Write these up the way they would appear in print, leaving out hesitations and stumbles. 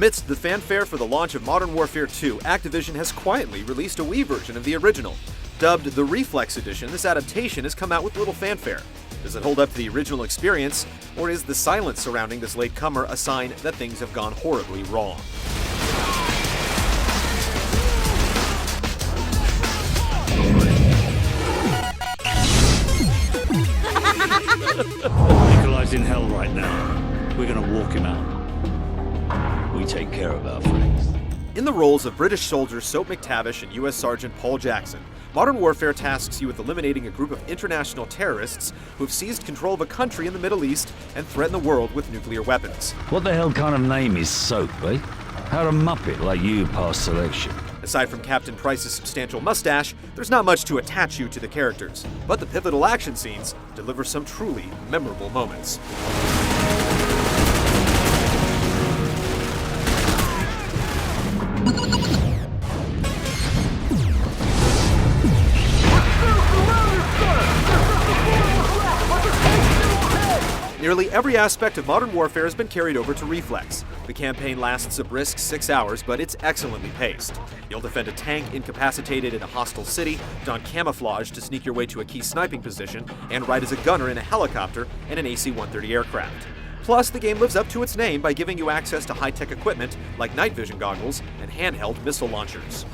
Amidst the fanfare for the launch of Modern Warfare 2, Activision has quietly released a Wii version of the original. Dubbed the Reflex Edition, this adaptation has come out with little fanfare. Does it hold up to the original experience, or is the silence surrounding this latecomer a sign that things have gone horribly wrong? Nikolai's in hell right now. We're gonna walk him out. We take care of our friends. In the roles of British soldier Soap McTavish and U.S. Sergeant Paul Jackson, Modern Warfare tasks you with eliminating a group of international terrorists who have seized control of a country in the Middle East and threaten the world with nuclear weapons. What the hell kind of name is Soap, eh? How'd a muppet like you pass selection? Aside from Captain Price's substantial mustache, there's not much to attach you to the characters, but the pivotal action scenes deliver some truly memorable moments. Nearly every aspect of Modern Warfare has been carried over to Reflex. The campaign lasts a brisk 6 hours, but it's excellently paced. You'll defend a tank incapacitated in a hostile city, don camouflage to sneak your way to a key sniping position, and ride as a gunner in a helicopter and an AC-130 aircraft. Plus, the game lives up to its name by giving you access to high-tech equipment like night vision goggles and handheld missile launchers.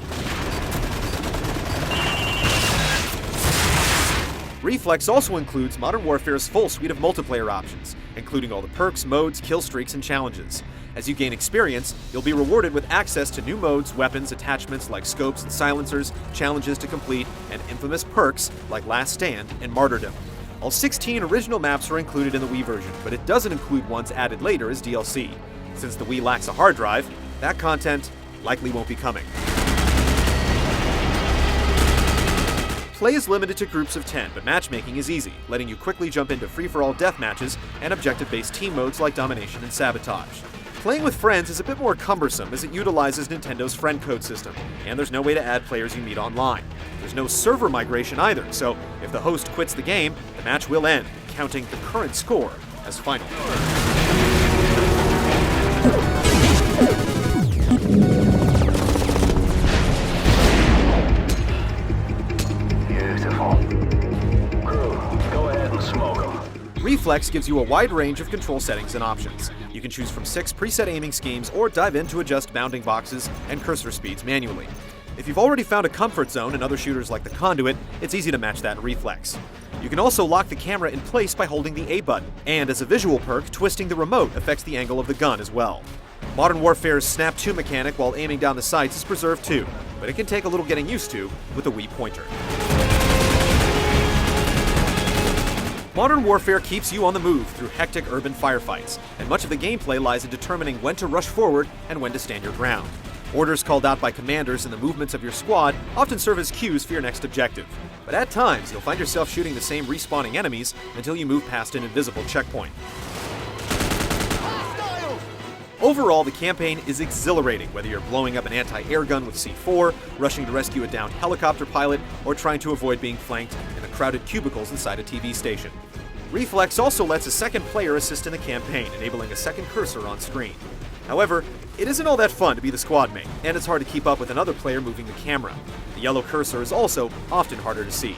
Reflex also includes Modern Warfare's full suite of multiplayer options, including all the perks, modes, kill streaks, and challenges. As you gain experience, you'll be rewarded with access to new modes, weapons, attachments like scopes and silencers, challenges to complete, and infamous perks like Last Stand and Martyrdom. All 16 original maps are included in the Wii version, but it doesn't include ones added later as DLC. Since the Wii lacks a hard drive, that content likely won't be coming. Play is limited to groups of 10, but matchmaking is easy, letting you quickly jump into free-for-all deathmatches and objective-based team modes like Domination and Sabotage. Playing with friends is a bit more cumbersome as it utilizes Nintendo's friend code system, and there's no way to add players you meet online. There's no server migration either, so if the host quits the game, the match will end, counting the current score as final. Reflex gives you a wide range of control settings and options. You can choose from 6 preset aiming schemes or dive in to adjust bounding boxes and cursor speeds manually. If you've already found a comfort zone in other shooters like the Conduit, it's easy to match that in Reflex. You can also lock the camera in place by holding the A button, and as a visual perk, twisting the remote affects the angle of the gun as well. Modern Warfare's Snap 2 mechanic while aiming down the sights is preserved too, but it can take a little getting used to with the Wii pointer. Modern Warfare keeps you on the move through hectic urban firefights, and much of the gameplay lies in determining when to rush forward and when to stand your ground. Orders called out by commanders and the movements of your squad often serve as cues for your next objective, but at times you'll find yourself shooting the same respawning enemies until you move past an invisible checkpoint. Overall, the campaign is exhilarating, whether you're blowing up an anti-air gun with C4, rushing to rescue a downed helicopter pilot, or trying to avoid being flanked in the crowded cubicles inside a TV station. Reflex also lets a second player assist in the campaign, enabling a second cursor on screen. However, it isn't all that fun to be the squad mate, and it's hard to keep up with another player moving the camera. The yellow cursor is also often harder to see.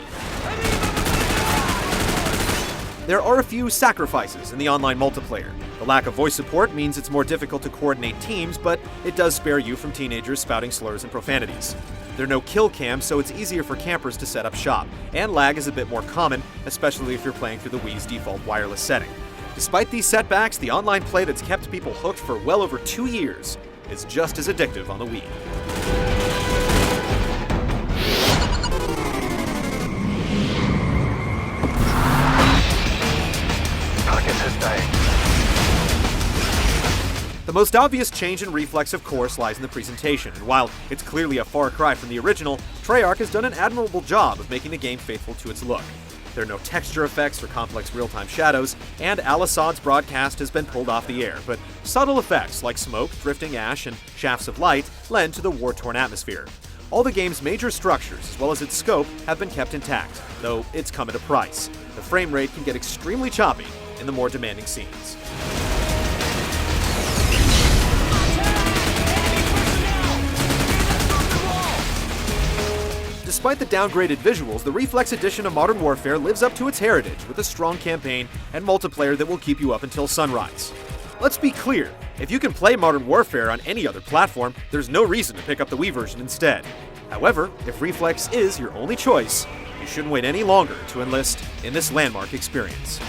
There are a few sacrifices in the online multiplayer. The lack of voice support means it's more difficult to coordinate teams, but it does spare you from teenagers spouting slurs and profanities. There are no kill cams, so it's easier for campers to set up shop, and lag is a bit more common, especially if you're playing through the Wii's default wireless setting. Despite these setbacks, the online play that's kept people hooked for well over 2 years is just as addictive on the Wii. The most obvious change in Reflex, of course, lies in the presentation, and while it's clearly a far cry from the original, Treyarch has done an admirable job of making the game faithful to its look. There are no texture effects or complex real-time shadows, and Al-Assad's broadcast has been pulled off the air, but subtle effects like smoke, drifting ash, and shafts of light lend to the war-torn atmosphere. All the game's major structures, as well as its scope, have been kept intact, though it's come at a price. The frame rate can get extremely choppy in the more demanding scenes. Despite the downgraded visuals, the Reflex edition of Modern Warfare lives up to its heritage with a strong campaign and multiplayer that will keep you up until sunrise. Let's be clear, if you can play Modern Warfare on any other platform, there's no reason to pick up the Wii version instead. However, if Reflex is your only choice, you shouldn't wait any longer to enlist in this landmark experience.